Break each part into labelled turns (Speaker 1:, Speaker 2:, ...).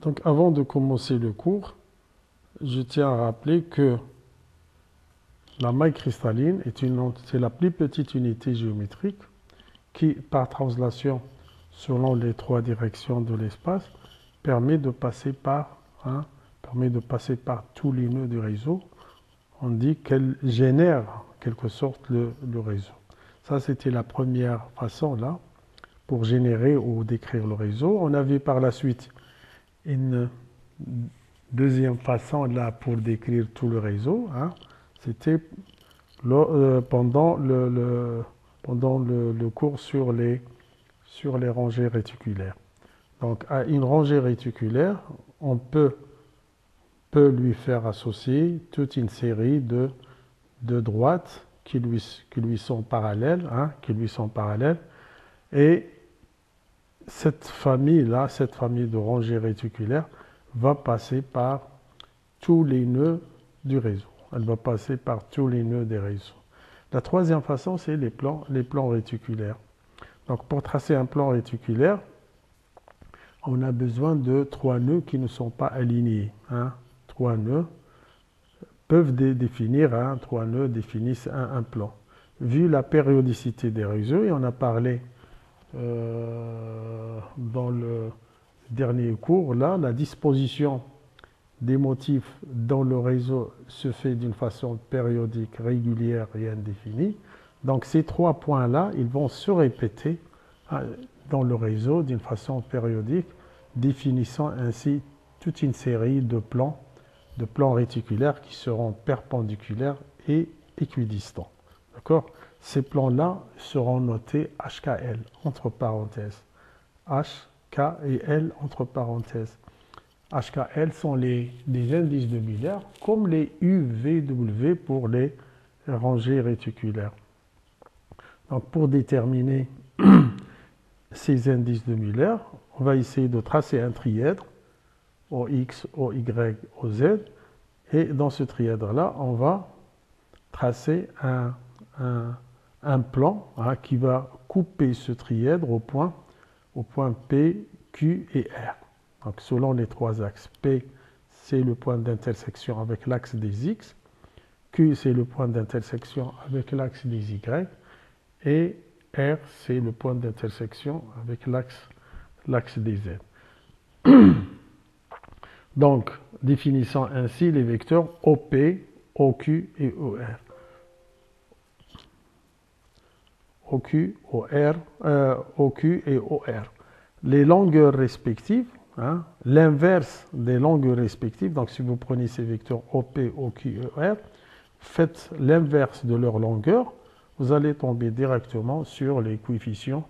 Speaker 1: Donc avant de commencer le cours, je tiens à rappeler que la maille cristalline c'est la plus petite unité géométrique qui, par translation selon les trois directions de l'espace, permet de passer par, hein, permet de passer par tous les nœuds du réseau. On dit qu'elle génère en quelque sorte le réseau. Ça, c'était la première façon là pour générer ou décrire le réseau. On avait par la suite une deuxième façon là pour décrire tout le réseau. Hein. C'était pendant le cours sur les rangées réticulaires. Donc à une rangée réticulaire, on peut lui faire associer toute une série de droites qui lui sont parallèles, hein, et cette famille-là, cette famille de rangées réticulaires, va passer par tous les nœuds du réseau. Elle va passer par tous les nœuds des réseaux. La troisième façon, c'est les plans réticulaires. Donc pour tracer un plan réticulaire, on a besoin de trois nœuds qui ne sont pas alignés. Hein. Trois nœuds peuvent définir, hein, trois nœuds définissent un plan. Vu la périodicité des réseaux, et on a parlé dans le dernier cours, là, la disposition des motifs dans le réseau se fait d'une façon périodique, régulière et indéfinie. Donc ces trois points-là, ils vont se répéter dans le réseau d'une façon périodique, définissant ainsi toute une série de plans réticulaires qui seront perpendiculaires et équidistants. D'accord? Ces plans-là seront notés HKL, entre parenthèses. H, K et L, entre parenthèses. HKL sont les indices de Miller, comme les UVW pour les rangées réticulaires. Donc pour déterminer ces indices de Miller, on va essayer de tracer un trièdre, OX, OY, OZ, et dans ce trièdre-là, on va tracer un plan hein, qui va couper ce trièdre au point P, Q et R. Donc selon les trois axes, P c'est le point d'intersection avec l'axe des X, Q c'est le point d'intersection avec l'axe des Y, et R c'est le point d'intersection avec l'axe des Z. Donc, définissant ainsi les vecteurs OP, OQ et OR. OQ et OR. Les longueurs respectives, hein, l'inverse des longueurs respectives, donc si vous prenez ces vecteurs OP, OQ et OR, faites l'inverse de leur longueur, vous allez tomber directement sur les coefficients.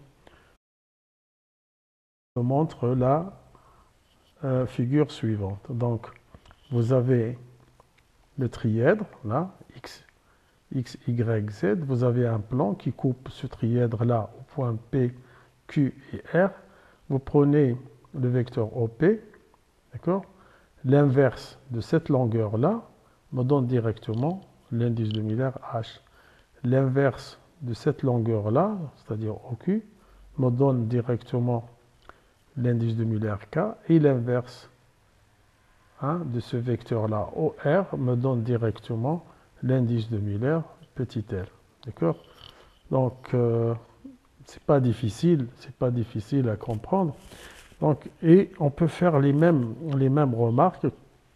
Speaker 1: Je vous montre la figure suivante. Donc, vous avez le trièdre, là, X, Y, Z. Vous avez un plan qui coupe ce trièdre-là au point P, Q et R. Vous prenez le vecteur OP, d'accord? L'inverse de cette longueur-là me donne directement l'indice de Miller H. L'inverse de cette longueur-là, c'est-à-dire OQ, me donne directement l'indice de Muller K, et l'inverse hein, de ce vecteur-là OR me donne directement l'indice de Muller petit l. D'accord? Donc, c'est pas difficile à comprendre. Donc, et on peut faire les mêmes remarques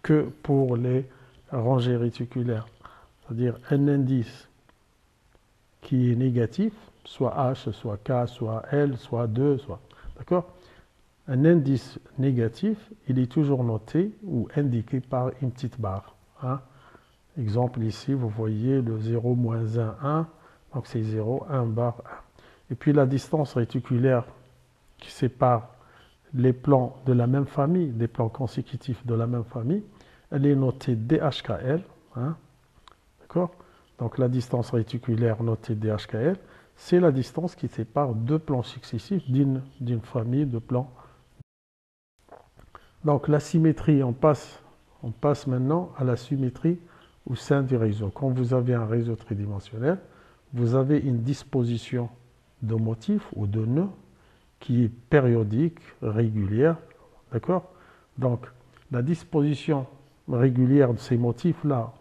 Speaker 1: que pour les rangées réticulaires. C'est-à-dire un indice qui est négatif, soit H, soit K, soit L, soit 2, soit... D'accord? Un indice négatif, il est toujours noté ou indiqué par une petite barre. Hein. Exemple ici, vous voyez le 0, moins 1, 1, donc c'est 0, 1, barre 1. Et puis la distance réticulaire qui sépare les plans de la même famille, des plans consécutifs de la même famille, elle est notée DHKL. Hein. D'accord? Donc la distance réticulaire notée DHKL, c'est la distance qui sépare deux plans successifs d'une famille de plans. Donc la symétrie, on passe maintenant à la symétrie au sein du réseau. Quand vous avez un réseau tridimensionnel, vous avez une disposition de motifs ou de nœuds qui est périodique, régulière, d'accord? Donc, la disposition régulière de ces motifs-là,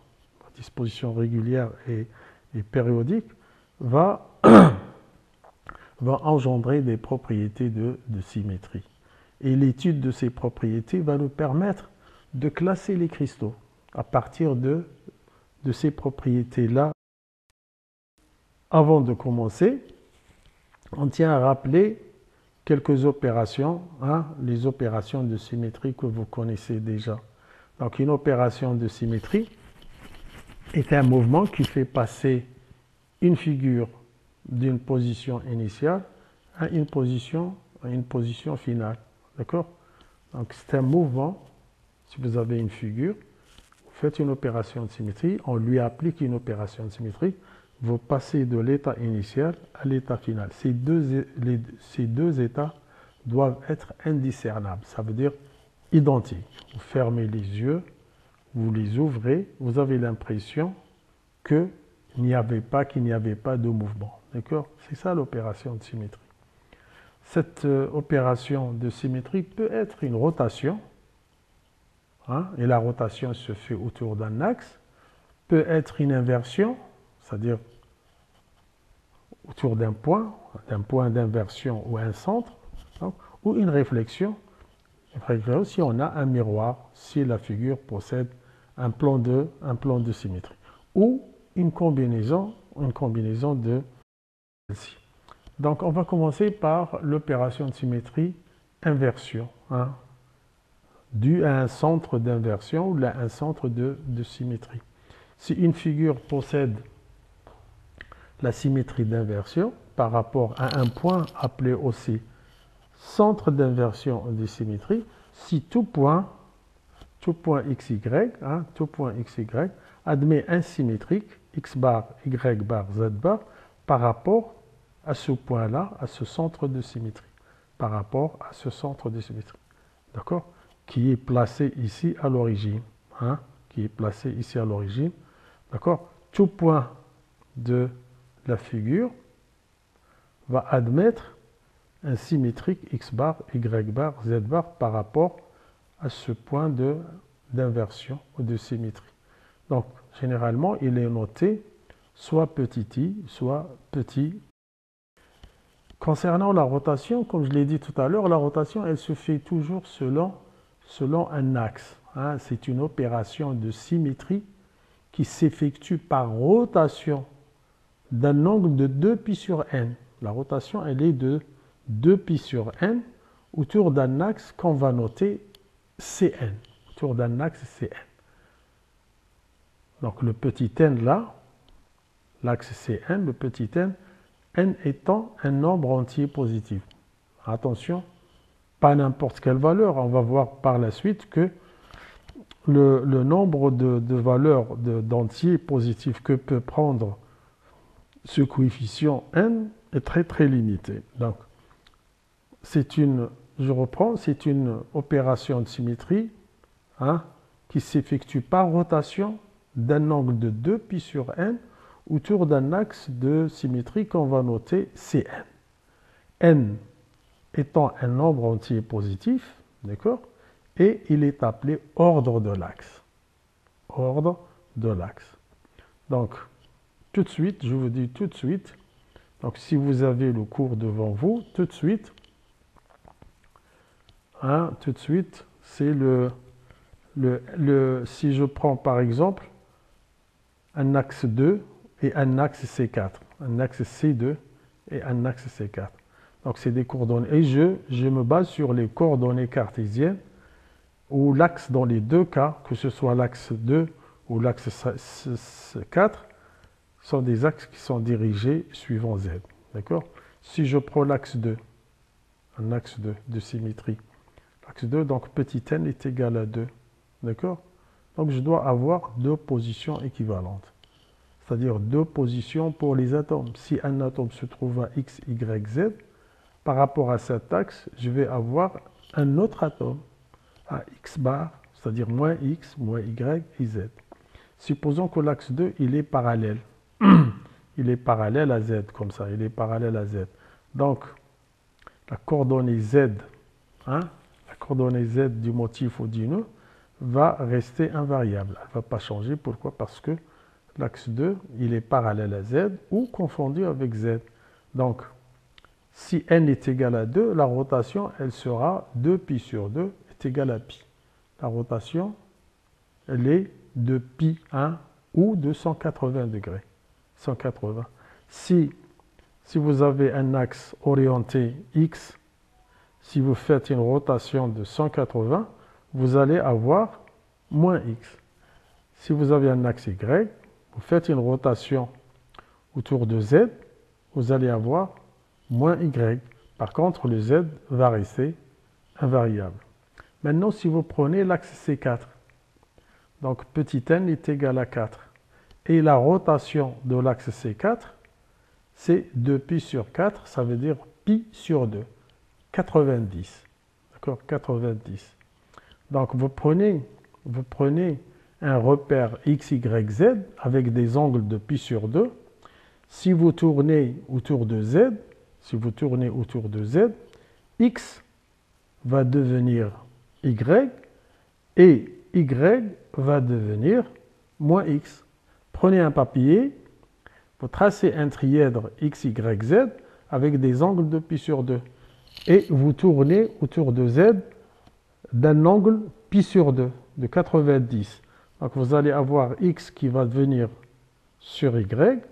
Speaker 1: la disposition régulière et périodique, va, va engendrer des propriétés de symétrie. Et l'étude de ces propriétés va nous permettre de classer les cristaux à partir de ces propriétés-là. Avant de commencer, on tient à rappeler quelques opérations, les opérations de symétrie que vous connaissez déjà. Donc une opération de symétrie est un mouvement qui fait passer une figure d'une position initiale à une position finale. D'accord? Donc c'est un mouvement. Si vous avez une figure, vous faites une opération de symétrie, on lui applique une opération de symétrie, vous passez de l'état initial à l'état final. Ces deux états doivent être indiscernables, ça veut dire identiques. Vous fermez les yeux, vous les ouvrez, vous avez l'impression qu'il n'y avait pas de mouvement. D'accord? C'est ça l'opération de symétrie. Cette opération de symétrie peut être une rotation, et la rotation se fait autour d'un axe, peut être une inversion, c'est-à-dire autour d'un point d'inversion ou un centre, ou une réflexion, si on a un miroir, si la figure possède un plan de symétrie, ou une combinaison de celle-ci. Donc on va commencer par l'opération de symétrie inversion, due à un centre d'inversion ou à un centre de symétrie. Si une figure possède la symétrie d'inversion par rapport à un point appelé aussi centre d'inversion ou de symétrie, si tout point xy, admet un symétrique x bar, y bar, z bar par rapport à ce point-là, à ce centre de symétrie, par rapport à ce centre de symétrie, d'accord, qui est placé ici à l'origine, d'accord. Tout point de la figure va admettre un symétrique x bar, y bar, z bar par rapport à ce point d'inversion ou de symétrie. Donc, généralement, il est noté soit petit i, soit petit. Concernant la rotation, comme je l'ai dit tout à l'heure, la rotation, elle se fait toujours selon un axe. C'est une opération de symétrie qui s'effectue par rotation d'un angle de 2π sur n. La rotation, elle est de 2π sur n autour d'un axe qu'on va noter Cn. Autour d'un axe Cn. Donc le petit n là, l'axe Cn, le petit n étant un nombre entier positif. Attention, pas n'importe quelle valeur. On va voir par la suite que le nombre de valeurs d'entiers positifs que peut prendre ce coefficient n est très très limité. Donc, c'est une opération de symétrie qui s'effectue par rotation d'un angle de 2π sur n autour d'un axe de symétrie qu'on va noter Cn. n étant un nombre entier positif, d'accord, et il est appelé ordre de l'axe. Ordre de l'axe. Donc, tout de suite, je vous dis tout de suite, donc si vous avez le cours devant vous, tout de suite, c'est si je prends par exemple un axe 2 et un axe C4, un axe C2 et un axe C4. Donc c'est des coordonnées. Et je me base sur les coordonnées cartésiennes où l'axe dans les deux cas, que ce soit l'axe 2 ou l'axe 4, sont des axes qui sont dirigés suivant Z. D'accord? Si je prends l'axe 2, un axe 2 de symétrie, l'axe 2, donc petit n est égal à 2. D'accord? Donc je dois avoir deux positions équivalentes. C'est-à-dire deux positions pour les atomes. Si un atome se trouve à x, y, z, par rapport à cet axe, je vais avoir un autre atome à x bar, c'est-à-dire moins x, moins y et z. Supposons que l'axe 2, il est parallèle. Il est parallèle à z, comme ça, il est parallèle à z. Donc, la coordonnée z, la coordonnée Z du motif ou du nœud va rester invariable. Elle ne va pas changer. Pourquoi? Parce que l'axe 2, il est parallèle à Z ou confondu avec Z. Donc, si n est égal à 2, la rotation, elle sera 2π sur 2 est égal à π. La rotation, elle est de π1 ou de 180 degrés. 180. Si vous avez un axe orienté X, si vous faites une rotation de 180, vous allez avoir moins X. Si vous avez un axe Y, vous faites une rotation autour de Z, vous allez avoir moins Y. Par contre, le Z va rester invariable. Maintenant, si vous prenez l'axe C4, donc petit n est égal à 4. Et la rotation de l'axe C4, c'est 2π sur 4, ça veut dire π sur 2, 90. D'accord, 90. Donc vous prenez un repère x, y, z avec des angles de π sur 2. Si vous tournez autour de z, x va devenir y et y va devenir moins x. Prenez un papier, vous tracez un trièdre x, y, z avec des angles de π sur 2 et vous tournez autour de z d'un angle π sur 2 de 90. Donc vous allez avoir x qui va venir sur y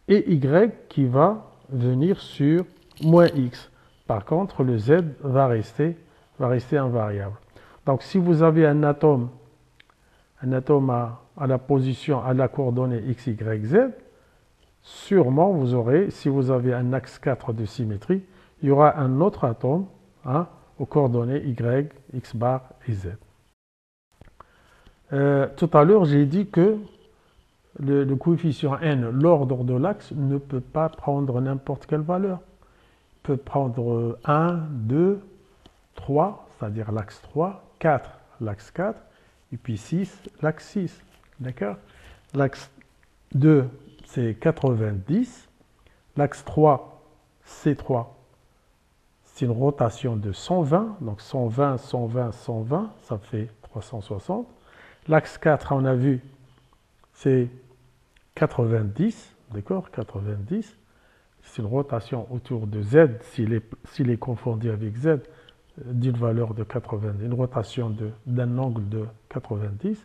Speaker 1: et y qui va venir sur moins x. Par contre, le z va rester invariable. Donc si vous avez un atome à la position, à la coordonnée x, y, z, sûrement vous aurez, si vous avez un axe 4 de symétrie, il y aura un autre atome aux coordonnées y, x bar et z. Tout à l'heure, j'ai dit que le coefficient n, l'ordre de l'axe, ne peut pas prendre n'importe quelle valeur. Il peut prendre 1, 2, 3, c'est-à-dire l'axe 3, 4, l'axe 4, et puis 6, l'axe 6. D'accord? L'axe 2, c'est 90. L'axe 3, C3, c'est une rotation de 120. Donc 120, 120, 120, ça fait 360. L'axe 4, on a vu, c'est 90. D'accord? 90. C'est une rotation autour de Z, s'il est confondu avec Z, d'une valeur de 90, une rotation d'un angle de 90.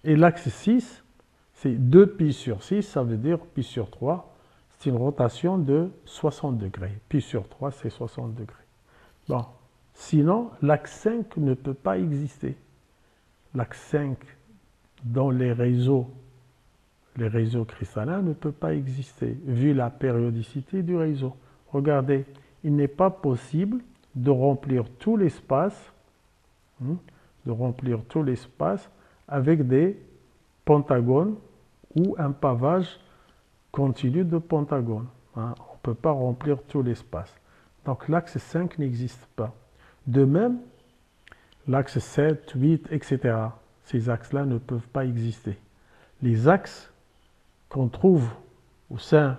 Speaker 1: Et l'axe 6, c'est 2π sur 6, ça veut dire π sur 3, c'est une rotation de 60 degrés. Π sur 3, c'est 60 degrés. Bon, sinon, l'axe 5 ne peut pas exister. L'axe 5 dans les réseaux cristallins ne peut pas exister, vu la périodicité du réseau. Regardez, il n'est pas possible de remplir tout l'espace, avec des pentagones ou un pavage continu de pentagones. On ne peut pas remplir tout l'espace. Donc l'axe 5 n'existe pas. De même, l'axe 7, 8, etc. Ces axes-là ne peuvent pas exister. Les axes qu'on trouve au sein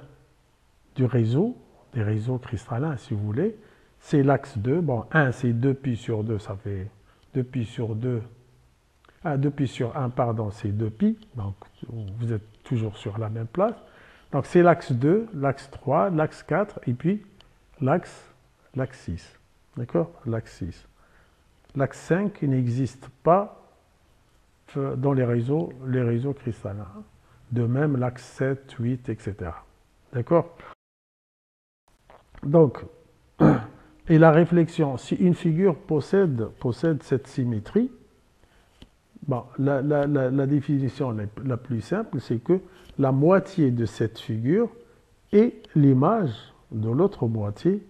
Speaker 1: du réseau, des réseaux cristallins si vous voulez, c'est l'axe 2. Bon, 1 c'est 2π sur 2, ça fait 2π sur 2. 2π sur 1, pardon, c'est 2π. Donc vous êtes toujours sur la même place. Donc c'est l'axe 2, l'axe 3, l'axe 4 et puis l'axe 6. D'accord? L'axe 6. L'axe 5 n'existe pas dans les réseaux cristallins. De même, l'axe 7, 8, etc. D'accord? Donc, et la réflexion, si une figure possède cette symétrie, bon, la définition la plus simple, c'est que la moitié de cette figure est l'image de l'autre moitié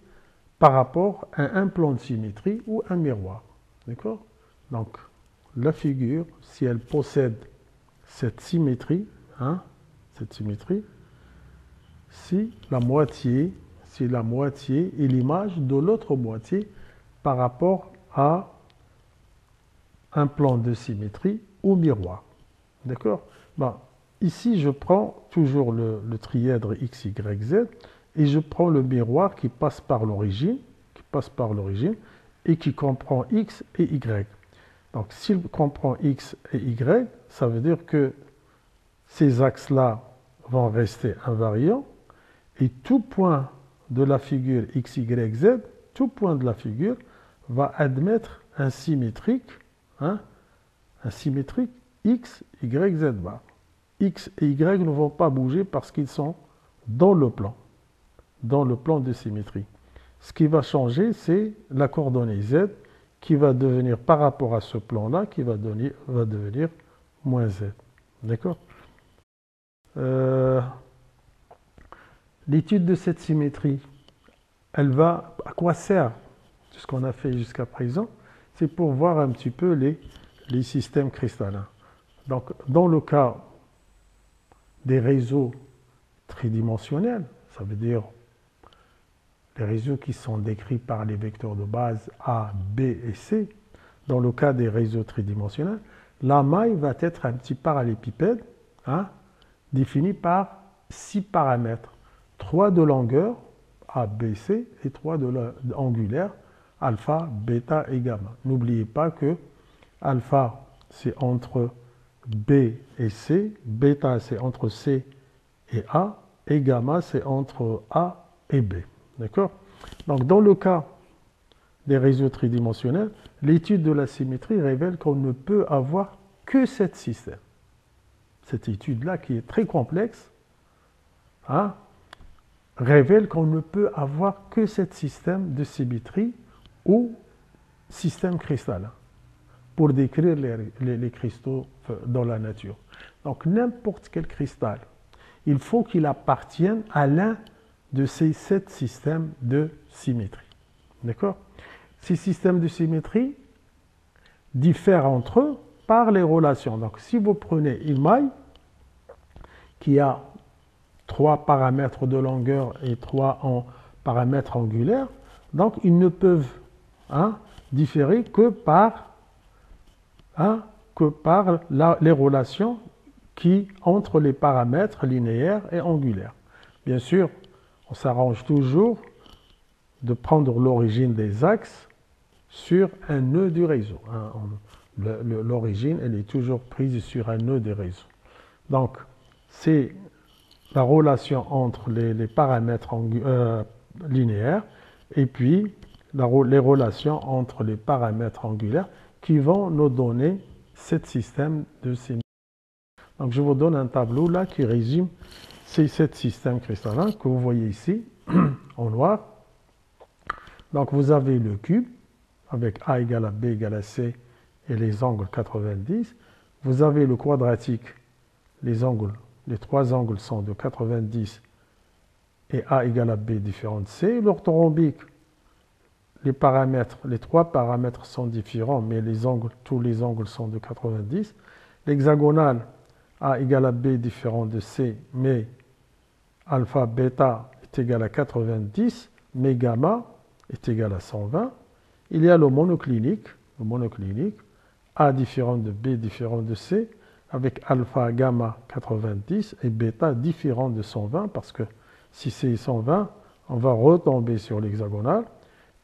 Speaker 1: par rapport à un plan de symétrie ou un miroir. D'accord? Donc, la figure, si elle possède cette symétrie, si la moitié est l'image de l'autre moitié par rapport à un plan de symétrie ou miroir. D'accord? Bon, ici, je prends toujours le trièdre x, y, z et je prends le miroir qui passe par l'origine, et qui comprend x et y. Donc, s'il comprend x et y, ça veut dire que ces axes-là vont rester invariants et tout point de la figure x, y, z, tout point de la figure va admettre un symétrique, x, y, z bar. X et y ne vont pas bouger parce qu'ils sont dans le plan de symétrie. Ce qui va changer, c'est la coordonnée z qui va devenir, par rapport à ce plan-là, qui va devenir moins z. D'accord? L'étude de cette symétrie, à quoi sert ce qu'on a fait jusqu'à présent? C'est pour voir un petit peu les systèmes cristallins. Donc, dans le cas des réseaux tridimensionnels, ça veut dire les réseaux qui sont décrits par les vecteurs de base A, B et C, dans le cas des réseaux tridimensionnels, la maille va être un petit parallélépipède défini par 6 paramètres, 3 de longueur, A, B, C, et 3 angulaires, alpha, bêta et gamma. N'oubliez pas que alpha, c'est entre B et C, bêta, c'est entre C et A, et gamma, c'est entre A et B. D'accord? Donc, dans le cas des réseaux tridimensionnels, l'étude de la symétrie révèle qu'on ne peut avoir que 7 systèmes. Cette étude-là, qui est très complexe, révèle qu'on ne peut avoir que 7 systèmes de symétrie ou système cristallin pour décrire les cristaux dans la nature. Donc, n'importe quel cristal, il faut qu'il appartienne à l'un de ces 7 systèmes de symétrie. D'accord? Ces systèmes de symétrie diffèrent entre eux par les relations. Donc, si vous prenez une maille qui a 3 paramètres de longueur et 3 paramètres angulaires, donc ils ne peuvent différer que par les relations entre les paramètres linéaires et angulaires. Bien sûr, on s'arrange toujours de prendre l'origine des axes sur un nœud du réseau. L'origine, elle est toujours prise sur un nœud du réseau. Donc, c'est la relation entre les paramètres linéaires et puis les relations entre les paramètres angulaires qui vont nous donner 7 systèmes de symétrie. Donc, je vous donne un tableau là qui résume ces 7 systèmes cristallins que vous voyez ici en noir. Donc, vous avez le cube avec A égale à B égale à C et les angles 90. Vous avez le quadratique, les 3 angles sont de 90 et A égale à B différent de C. L'orthorhombique, les 3 paramètres sont différents, mais tous les angles sont de 90. L'hexagonal, A égale à B différent de C, mais alpha, bêta est égal à 90, mais gamma est égal à 120. Il y a le monoclinique, A différent de B différent de C, avec alpha, gamma 90 et bêta différent de 120, parce que si c'est 120, on va retomber sur l'hexagonal.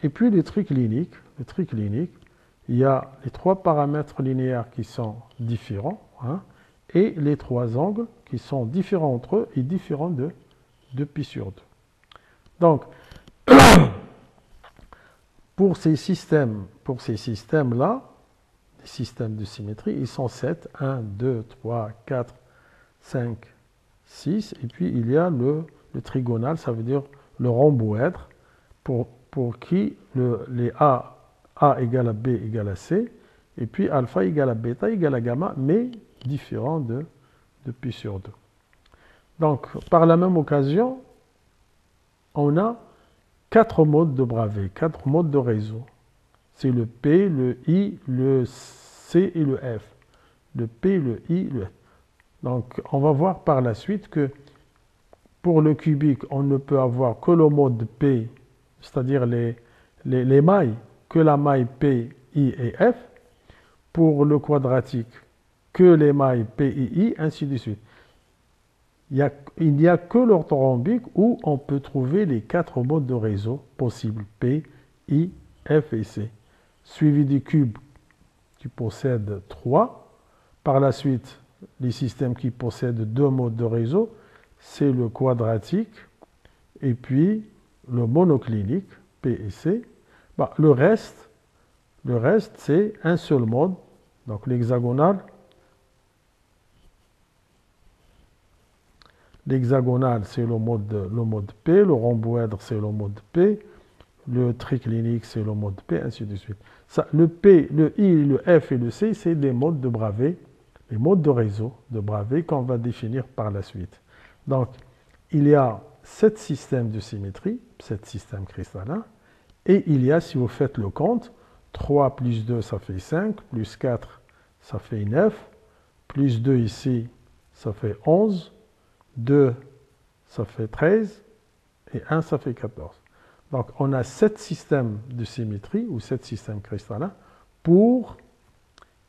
Speaker 1: Et puis le triclinique, il y a les 3 paramètres linéaires qui sont différents, et les 3 angles qui sont différents entre eux et différents de pi sur 2. Donc, pour ces systèmes-là, les systèmes de symétrie, ils sont 7. 1, 2, 3, 4, 5, 6. Et puis, il y a le trigonal, ça veut dire le rhomboèdre, pour qui les A égale à B égale à C, et puis alpha égale à bêta égale à gamma, mais différent de pi sur 2. Donc, par la même occasion, on a 4 modes de Bravais, 4 modes de réseau. C'est le P, le I, le C et le F. Le P, le I, le F. Donc, on va voir par la suite que pour le cubique, on ne peut avoir que le mode P, c'est-à-dire les mailles, que la maille P, I et F. Pour le quadratique, que les mailles P, I, ainsi de suite. Il n'y a que l'orthorhombique où on peut trouver les 4 modes de réseau possibles, P, I, F et C. suivi des cubes qui possèdent 3. Par la suite, les systèmes qui possèdent 2 modes de réseau, c'est le quadratique et puis le monoclinique, P et C. Bah, le reste c'est un seul mode, donc l'hexagonal. L'hexagonal, c'est le mode P, le rhomboèdre, c'est le mode P, le triclinique, c'est le mode P, ainsi de suite. Ça, le P, le I, le F et le C, c'est des modes de Bravais, les modes de réseau de Bravais qu'on va définir par la suite. Donc, il y a 7 systèmes de symétrie, 7 systèmes cristallins, et il y a, si vous faites le compte, 3 plus 2, ça fait 5, plus 4, ça fait 9, plus 2 ici, ça fait 11, 2, ça fait 13, et 1, ça fait 14. Donc, on a 7 systèmes de symétrie, ou 7 systèmes cristallins, pour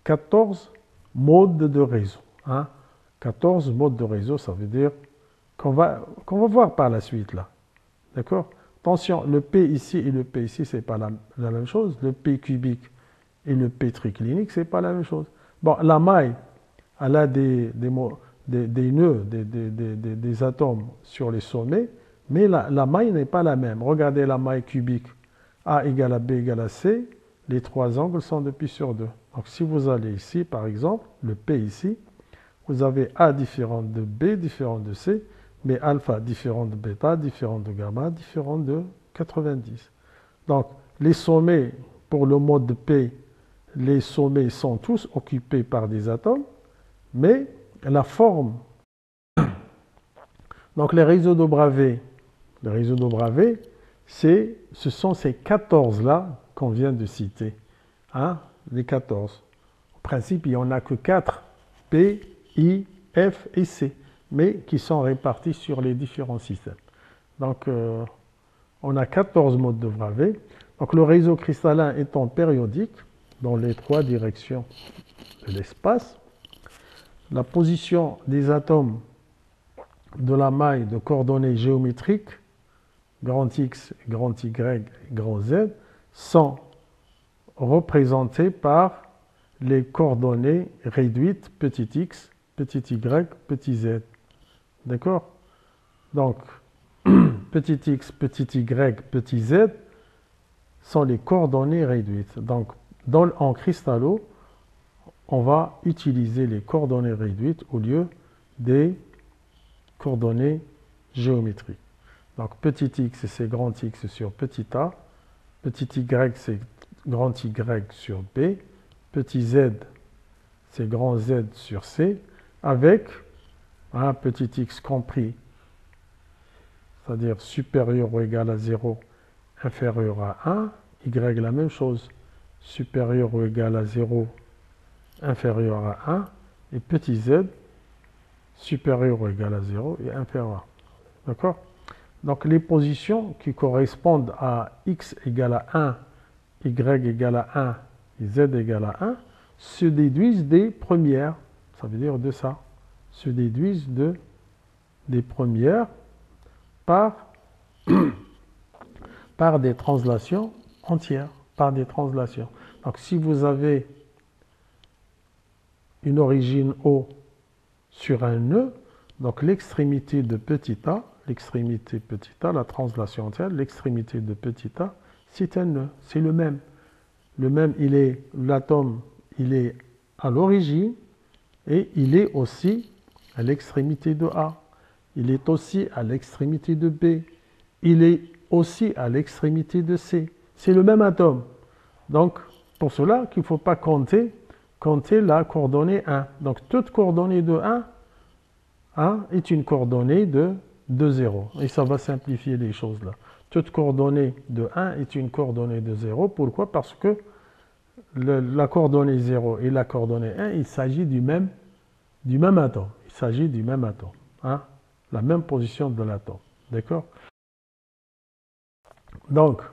Speaker 1: 14 modes de réseau. Hein. 14 modes de réseau, ça veut dire qu'on va voir par la suite, là. D'accord? Attention, le P ici et le P ici, ce n'est pas la même chose. Le P cubique et le P triclinique, ce n'est pas la même chose. Bon, la maille, elle a des nœuds, des atomes sur les sommets, mais la maille n'est pas la même. Regardez la maille cubique. A égale à B égale à C, les 3 angles sont de pi sur 2. Donc si vous allez ici, par exemple, le P ici, vous avez A différent de B, différent de C, mais alpha différent de bêta, différent de gamma, différent de 90. Donc les sommets, pour le mode P, les sommets sont tous occupés par des atomes, mais la forme. Donc les réseaux de Bravais, ce sont ces 14-là qu'on vient de citer. Hein, les 14. En principe, il n'y en a que 4, P, I, F et C, mais qui sont répartis sur les différents systèmes. Donc, on a 14 modes de Bravais. Donc, le réseau cristallin étant périodique dans les 3 directions de l'espace, la position des atomes de la maille de coordonnées géométriques, grand X, grand Y, grand Z, sont représentés par les coordonnées réduites petit x, petit y, petit z. D'accord? Donc, petit x, petit y, petit z sont les coordonnées réduites. Donc, en cristallo, on va utiliser les coordonnées réduites au lieu des coordonnées géométriques. Donc, petit x, c'est grand X sur petit a. Petit y, c'est grand Y sur B. Petit z, c'est grand Z sur C, avec un petit x compris, c'est-à-dire supérieur ou égal à 0, inférieur à 1, y la même chose, supérieur ou égal à 0, inférieur à 1, et petit z, supérieur ou égal à 0 et inférieur à 1. D'accord? Donc les positions qui correspondent à x égale à 1, y égale à 1 et z égale à 1 se déduisent des premières, ça veut dire de ça, se déduisent des premières par des translations entières, par des translations. Donc si vous avez une origine O sur un nœud, donc l'extrémité de petit a, la translation entière, l'extrémité de petit a, c'est un nœud, c'est le même. Le même, l'atome, il est à l'origine et il est aussi à l'extrémité de A. Il est aussi à l'extrémité de B. Il est aussi à l'extrémité de C. C'est le même atome. Donc, pour cela qu'il ne faut pas compter la coordonnée 1. Donc, toute coordonnée de 1 est une coordonnée de 0. Et ça va simplifier les choses là. Toute coordonnée de 1 est une coordonnée de 0. Pourquoi? Parce que la coordonnée 0 et la coordonnée 1, il s'agit du même atome. Il s'agit du même atome. Hein? La même position de l'atome. D'accord? Donc,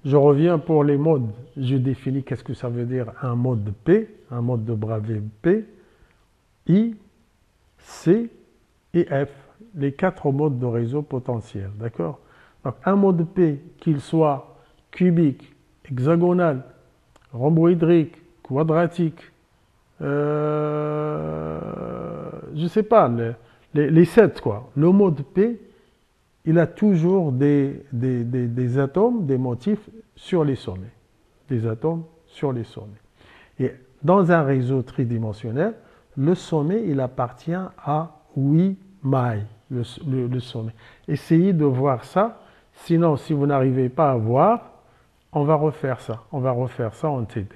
Speaker 1: je reviens pour les modes. Je définis qu'est-ce que ça veut dire un mode P, un mode de Bravais P, I, C et F. Les 4 modes de réseau potentiel. D'accord? Donc, un mode P, qu'il soit cubique, hexagonal, rhomboédrique, quadratique, je ne sais pas, les 7 quoi. Le mode P, il a toujours des atomes, des motifs sur les sommets. Des atomes sur les sommets. Et dans un réseau tridimensionnel, le sommet, il appartient à 8 mailles, le sommet. Essayez de voir ça. Sinon, si vous n'arrivez pas à voir, on va refaire ça. On va refaire ça en TD.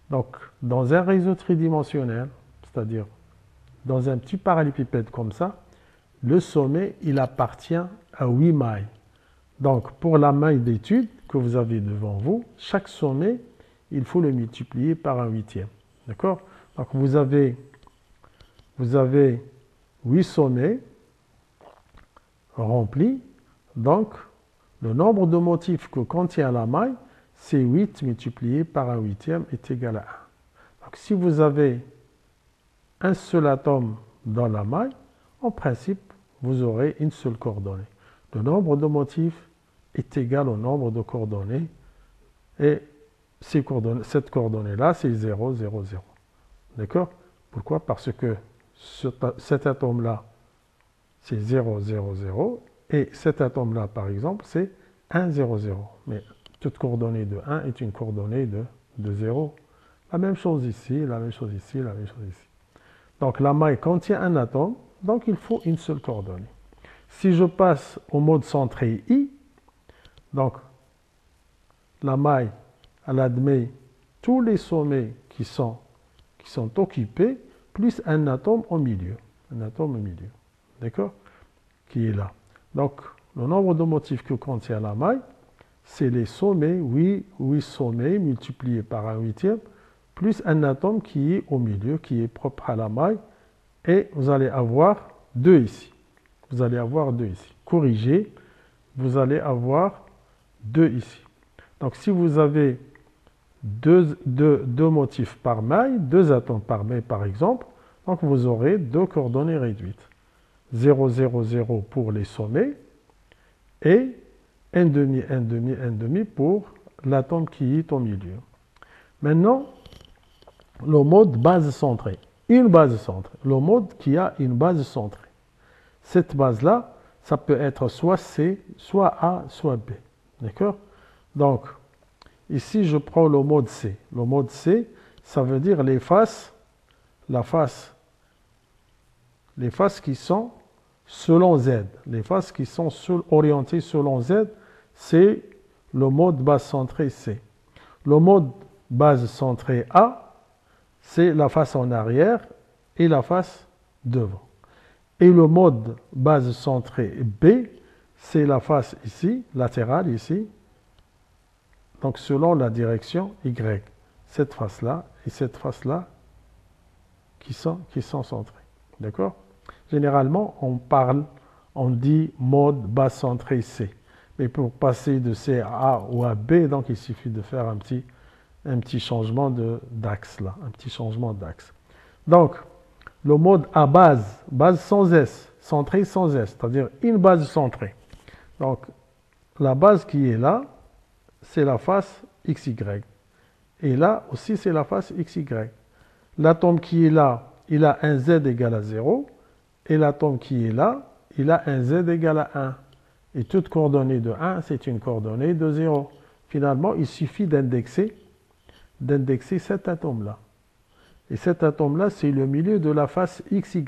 Speaker 1: Donc, dans un réseau tridimensionnel, c'est-à-dire dans un petit parallélépipède comme ça, le sommet, il appartient à 8 mailles. Donc, pour la maille d'étude que vous avez devant vous, chaque sommet, il faut le multiplier par un huitième. D'accord? Donc, vous avez 8 sommets remplis. Donc, le nombre de motifs que contient la maille, c'est 8 multiplié par un huitième est égal à 1. Donc, si vous avez un seul atome dans la maille, en principe, vous aurez une seule coordonnée. Le nombre de motifs est égal au nombre de coordonnées. Et cette coordonnée-là, c'est 0, 0, 0. D'accord? Pourquoi? Parce que cet atome-là, c'est 0, 0, 0. Et cet atome-là, par exemple, c'est 1, 0, 0. Mais toute coordonnée de 1 est une coordonnée de 0. La même chose ici, la même chose ici, la même chose ici. Donc la maille contient un atome, donc il faut une seule coordonnée. Si je passe au mode centré I, donc la maille, elle admet tous les sommets qui sont occupés, plus un atome au milieu. Un atome au milieu. D'accord? Qui est là. Donc, le nombre de motifs que contient la maille, c'est les sommets, 8 sommets multipliés par un huitième, plus un atome qui est au milieu, qui est propre à la maille, et vous allez avoir 2 ici. Vous allez avoir 2 ici. Corrigé, vous allez avoir 2 ici. Donc, si vous avez deux motifs par maille, 2 atomes par maille par exemple, donc vous aurez 2 coordonnées réduites. 0, 0, 0 pour les sommets et 1 demi, 1 demi, 1 demi pour l'atome qui est au milieu. Maintenant, le mode base centrée. Une base centrée. Le mode qui a une base centrée. Cette base-là, ça peut être soit C, soit A, soit B. D'accord? Donc, ici, je prends le mode C. Le mode C, ça veut dire les faces qui sont selon Z. Les faces qui sont orientées selon Z, c'est le mode base centrée C. Le mode base centrée A, c'est la face en arrière et la face devant. Et le mode base centrée B, c'est la face ici, latérale ici, donc selon la direction Y. Cette face-là et cette face-là qui sont centrées. D'accord? Généralement, on dit mode base centrée C. Mais pour passer de C à A ou à B, donc il suffit de faire un petit changement d'axe là, un petit changement d'axe. Donc, le mode à base sans S, centré sans S, c'est-à-dire une base centrée. Donc, la base qui est là, c'est la face XY. Et là aussi, c'est la face XY. L'atome qui est là, il a un Z égal à 0. Et l'atome qui est là, il a un Z égal à 1. Et toute coordonnée de 1, c'est une coordonnée de 0. Finalement, il suffit d'indexer cet atome-là. Et cet atome-là, c'est le milieu de la face XY.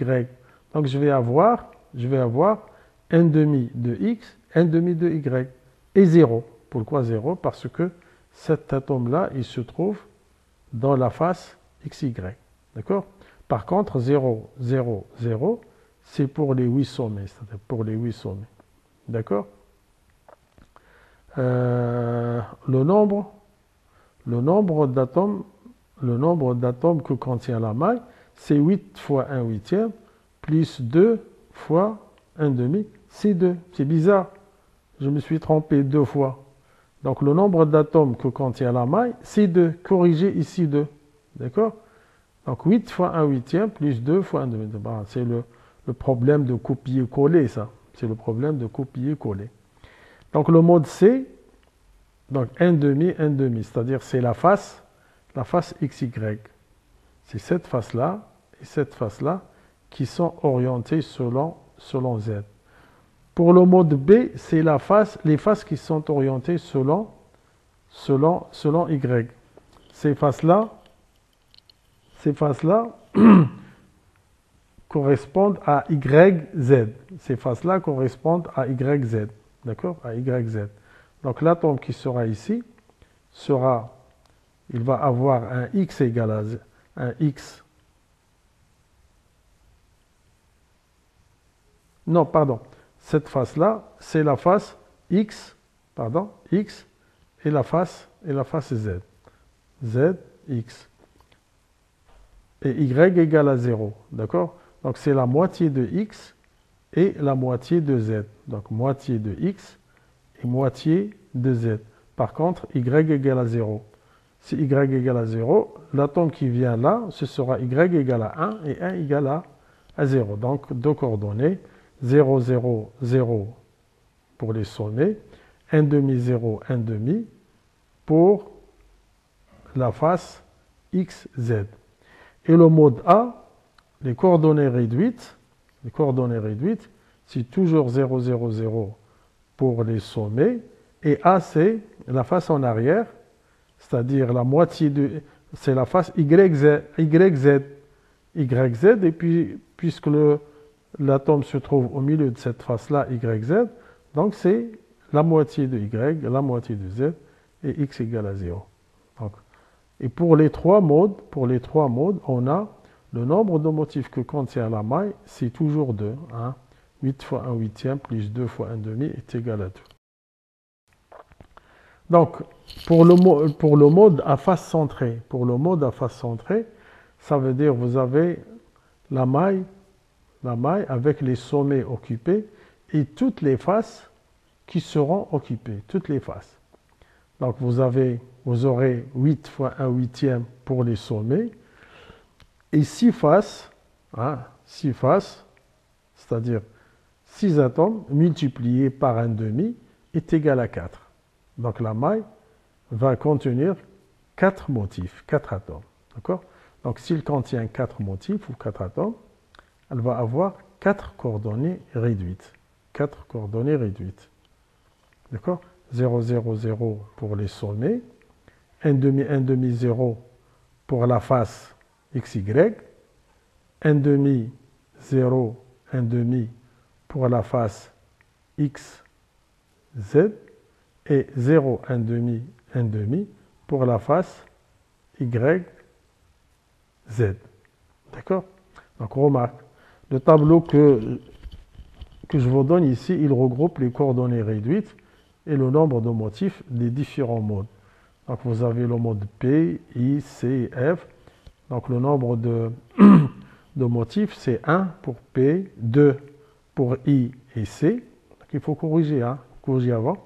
Speaker 1: Donc, je vais avoir 1 demi de X, 1 demi de Y. Et 0. Pourquoi 0? Parce que cet atome-là, il se trouve dans la face XY. D'accord? Par contre, 0, 0, 0, c'est pour les 8 sommets, c'est-à-dire pour les 8 sommets. D'accord? Le nombre d'atomes que contient la maille, c'est 8 fois 1 huitième, plus 2 fois 1 demi, c'est 2. C'est bizarre, je me suis trompé 2 fois. Donc le nombre d'atomes que contient la maille, c'est 2. Corrigez ici 2. D'accord? Donc 8 fois 1 huitième, plus 2 fois 1 demi. C'est le problème de copier-coller, ça. C'est le problème de copier-coller. Donc le mode C, donc 1 demi, 1 demi, c'est-à-dire c'est la face la face XY. C'est cette face-là et cette face-là qui sont orientées selon Z. Pour le mode B, c'est les faces qui sont orientées selon Y. Ces faces-là correspondent à YZ. Ces faces-là correspondent à YZ. D'accord? À YZ. Donc l'atome qui sera ici il va avoir un X égal à un X. Non, pardon. Cette face-là, c'est la face X, X et la face Z. Z, X. Et Y égale à 0. D'accord? Donc c'est la moitié de X et la moitié de Z. Donc moitié de X et moitié de Z. Par contre, Y égale à 0. Si Y égale à 0, l'atome qui vient là, ce sera Y égale à 1 et 1 égale à 0. Donc deux coordonnées, 0, 0, 0 pour les sommets, 1 demi, 0, 1 demi pour la face X, Z. Et le mode A, les coordonnées réduites, c'est toujours 0, 0, 0 pour les sommets. Et A, c'est la face en arrière, c'est-à-dire la moitié c'est la face YZ. YZ, et puis, puisque l'atome se trouve au milieu de cette face-là, YZ, donc c'est la moitié de Y, la moitié de Z, et X égale à 0. Donc, et pour les trois modes, on a le nombre de motifs que contient la maille, c'est toujours 2. 8 fois 1 huitième plus 2 fois 1 demi est égal à 2. Donc, pour le mode à face centrée, ça veut dire que vous avez la maille avec les sommets occupés et toutes les faces qui seront occupées, toutes les faces. Donc, vous aurez 8 fois 1 huitième pour les sommets et 6 faces, c'est-à-dire 6 atomes multipliés par 1 demi est égal à 4. Donc la maille va contenir 4 motifs, 4 atomes. D'accord? Donc s'il contient 4 motifs ou 4 atomes, elle va avoir 4 coordonnées réduites. 4 coordonnées réduites. D'accord? 0, 0, 0 pour les sommets, 1 demi, 0 pour la face XY, 1 demi, 0, 1 demi pour la face XZ, et 0, 1 demi pour la face YZ. D'accord? Donc remarque, le tableau que je vous donne ici, il regroupe les coordonnées réduites et le nombre de motifs des différents modes. Donc vous avez le mode P, I, C, F. Donc le nombre de motifs, c'est 1 pour P, 2 pour I et C. Donc il faut corriger avant.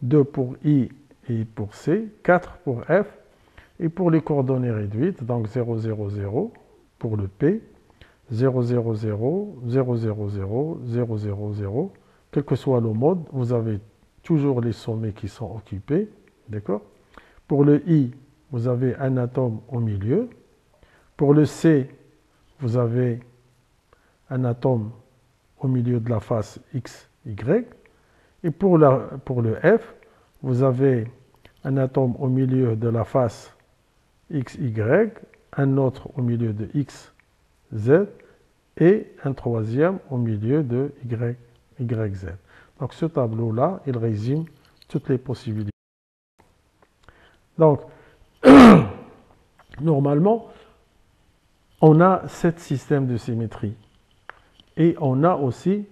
Speaker 1: 2 pour I et pour C, 4 pour F, et pour les coordonnées réduites, donc 0, 0, 0 pour le P, 0, 0, 0, 0, 0, 0, 0, 0, 0, quel que soit le mode, vous avez toujours les sommets qui sont occupés, d'accord? Pour le I, vous avez un atome au milieu. Pour le C, vous avez un atome au milieu de la face X, Y. Et pour le F, vous avez un atome au milieu de la face XY, un autre au milieu de XZ et un troisième au milieu de YZ. Donc ce tableau-là, il résume toutes les possibilités. Donc, normalement, on a 7 systèmes de symétrie et on a aussi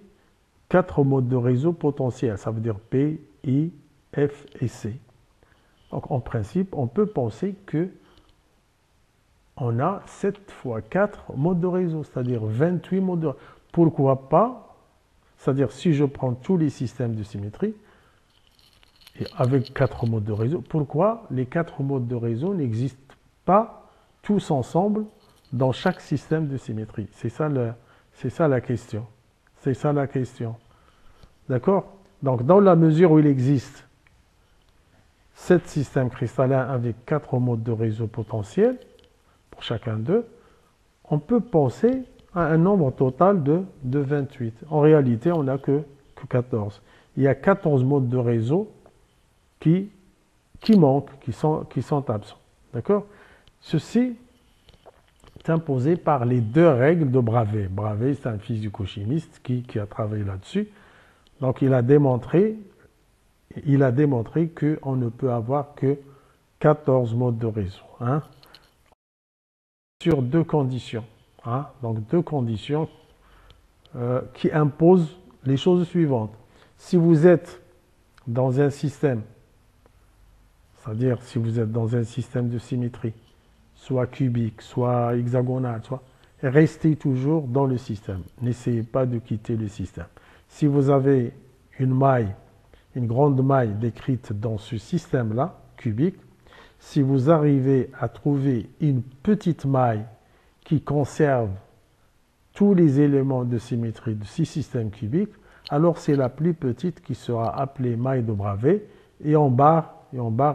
Speaker 1: 4 modes de réseau potentiels, ça veut dire P, I, F et C. Donc en principe, on peut penser que on a 7 fois 4 modes de réseau, c'est-à-dire 28 modes de réseau. Pourquoi pas, c'est-à-dire si je prends tous les systèmes de symétrie, et avec 4 modes de réseau, pourquoi les 4 modes de réseau n'existent pas tous ensemble dans chaque système de symétrie? C'est ça la question. C'est ça la question. D'accord? Donc dans la mesure où il existe 7 systèmes cristallins avec 4 modes de réseau potentiels pour chacun d'eux, on peut penser à un nombre total de 28. En réalité, on n'a que 14. Il y a 14 modes de réseau qui manquent, qui sont absents. D'accord? Ceci est imposé par les 2 règles de Bravais. Bravais, c'est un physico-chimiste qui a travaillé là-dessus. Donc, il a démontré qu'on ne peut avoir que 14 modes de réseau. Hein, sur 2 conditions. Hein, donc, 2 conditions qui imposent les choses suivantes. Si vous êtes dans un système, c'est-à-dire si vous êtes dans un système de symétrie, soit cubique, soit hexagonal, restez toujours dans le système. N'essayez pas de quitter le système. Si vous avez une grande maille décrite dans ce système-là, cubique, si vous arrivez à trouver une petite maille qui conserve tous les éléments de symétrie de ce système cubique, alors c'est la plus petite qui sera appelée maille de Bravais et en barre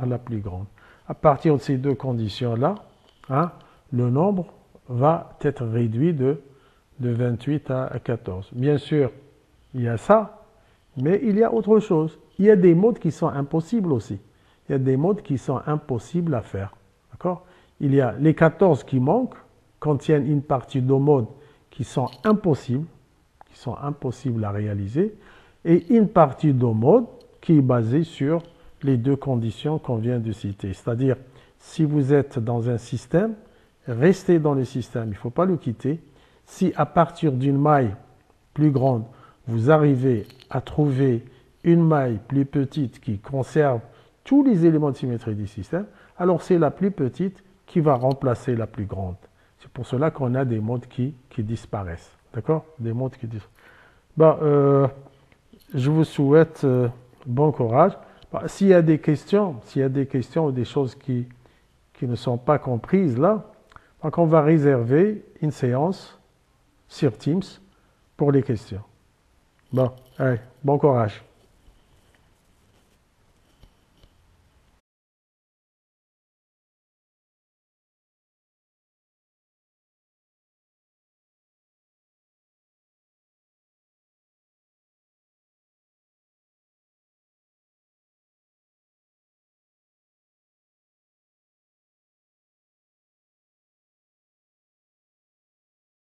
Speaker 1: la plus grande. À partir de ces 2 conditions-là, hein, le nombre va être réduit de 28 à 14. Bien sûr, il y a ça, mais il y a autre chose. Il y a des modes qui sont impossibles aussi. Il y a des modes qui sont impossibles à faire. D'accord? Il y a les 14 qui manquent, contiennent une partie de modes qui sont impossibles à réaliser, et une partie de mode qui est basée sur les 2 conditions qu'on vient de citer. C'est-à-dire, si vous êtes dans un système, restez dans le système, il ne faut pas le quitter. Si à partir d'une maille plus grande, vous arrivez à trouver une maille plus petite qui conserve tous les éléments de symétrie du système, alors c'est la plus petite qui va remplacer la plus grande. C'est pour cela qu'on a des modes qui disparaissent. D'accord? Des modes qui disparaissent. Je vous souhaite bon courage. S'il y a des questions ou des choses qui ne sont pas comprises là, donc on va réserver une séance sur Teams pour les questions. Bon, allez, bon courage.